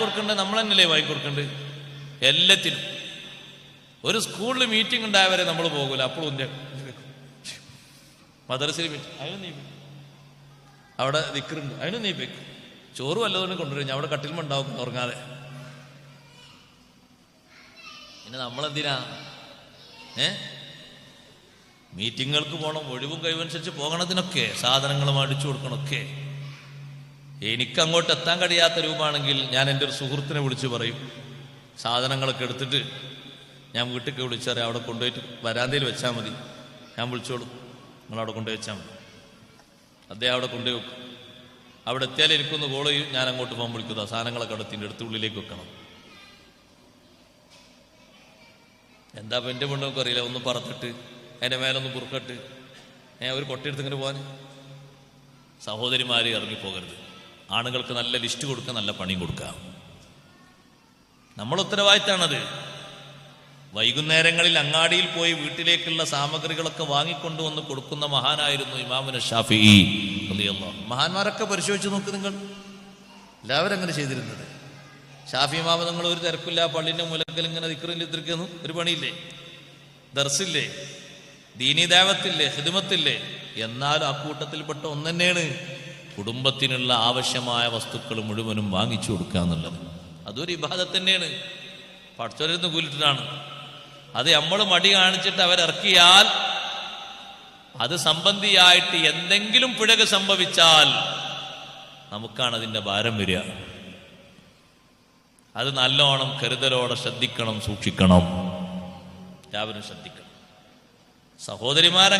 കൊടുക്കേണ്ടത് നമ്മൾ തന്നെയല്ലേ വാങ്ങിക്കൊടുക്കേണ്ടത് എല്ലാത്തിനും. ഒരു സ്കൂളിൽ മീറ്റിംഗ് ഉണ്ടായവരെ നമ്മൾ പോകൂല, അപ്പോഴും മദ്രസയിൽ മീറ്റിംഗ് അതിനും നീ അവിടെ ദിക്റുണ്ട് അതിനും നീ വെക്കും. ചോറ് വല്ലതുകൊണ്ട് കൊണ്ടുവരും, അവിടെ കട്ടിൽമ ഉണ്ടാവും ഉറങ്ങാതെ. പിന്നെ നമ്മളെന്തിനാ മീറ്റിങ്ങുകൾക്ക് പോകണം, ഒഴിവും കഴിവനുസരിച്ച് പോകണതിനൊക്കെ സാധനങ്ങൾ മേടിച്ചു കൊടുക്കണമൊക്കെ. എനിക്ക് അങ്ങോട്ട് എത്താൻ കഴിയാത്ത രൂപമാണെങ്കിൽ ഞാൻ എൻ്റെ ഒരു സുഹൃത്തിനെ വിളിച്ച് പറയും, സാധനങ്ങളൊക്കെ എടുത്തിട്ട് ഞാൻ വീട്ടിലേക്ക് വിളിച്ചറിയാം, അവിടെ കൊണ്ടുപോയിട്ട് വരാന്തയിൽ വെച്ചാൽ മതി, ഞാൻ വിളിച്ചോളൂ, നിങ്ങളവിടെ കൊണ്ടുപോയി വെച്ചാൽ മതി. അദ്ദേഹം അവിടെ കൊണ്ടുപോയി വെക്കും. അവിടെ എത്തിയാൽ എനിക്കൊന്ന് കോൾ ചെയ്യും, ഞാൻ അങ്ങോട്ട് പോകാൻ വിളിക്കുക, സാധനങ്ങളൊക്കെ അടുത്തിൻ്റെ അടുത്ത് ഉള്ളിലേക്ക് വെക്കണം. എന്താ ഇപ്പം എൻ്റെ പെണ്ണൊക്കെ അറിയില്ല, ഒന്ന് പറത്തിട്ട് അതിൻ്റെ മേലൊന്ന് പുറക്കട്ട് ഒരു കൊട്ടിയെടുത്ത് ഇങ്ങനെ പോകാൻ. സഹോദരിമാരെ ഇറങ്ങിപ്പോകരുത്. ആണുങ്ങൾക്ക് നല്ല ലിസ്റ്റ് കൊടുക്കുക, നല്ല പണിയും കൊടുക്കുക. നമ്മൾ ഉത്തരവാദിത്തമാണത്. വൈകുന്നേരങ്ങളിൽ അങ്ങാടിയിൽ പോയി വീട്ടിലേക്കുള്ള സാമഗ്രികളൊക്കെ വാങ്ങിക്കൊണ്ടുവന്ന് കൊടുക്കുന്ന മഹാനായിരുന്നു ഇമാമുന ഷാഫിഈ റളിയല്ലാഹു. മഹാന്മാരൊക്കെ പരിശോധിച്ച് നോക്ക് നിങ്ങൾ, എല്ലാവരും അങ്ങനെ ചെയ്തിരുന്നത്. ഷാഫി ഇമാമ നിങ്ങൾ ഒരു തിരക്കില്ല, പള്ളിൻ്റെ മുലക്കൽ ഇങ്ങനെ ദിക്റിലിരിക്കുന്നു, ഒരു പണിയില്ലേ, ദർസില്ലേ, ദീനീ ദഅവത്തില്ലേ, ഖിദ്മത്തില്ലേ. എന്നാലും അക്കൂട്ടത്തിൽപ്പെട്ട ഒന്ന് തന്നെയാണ് കുടുംബത്തിനുള്ള ആവശ്യമായ വസ്തുക്കൾ മുഴുവനും വാങ്ങിച്ചു കൊടുക്കുക എന്നുള്ളത്. അതൊരു ഇബാദത്ത് തന്നെയാണ്, പഠിച്ചവരിന്ന് കൂലിട്ടാണ്. അത് നമ്മൾ മടി കാണിച്ചിട്ട് അവരിറക്കിയാൽ അത് സംബന്ധിയായിട്ട് എന്തെങ്കിലും പിഴക് സംഭവിച്ചാൽ നമുക്കാണ് അതിൻ്റെ ഭാരം വരിക. അത് നല്ലോണം കരുതലോടെ ശ്രദ്ധിക്കണം, സൂക്ഷിക്കണം, എല്ലാവരും ശ്രദ്ധിക്കണം. സഹോദരിമാരെ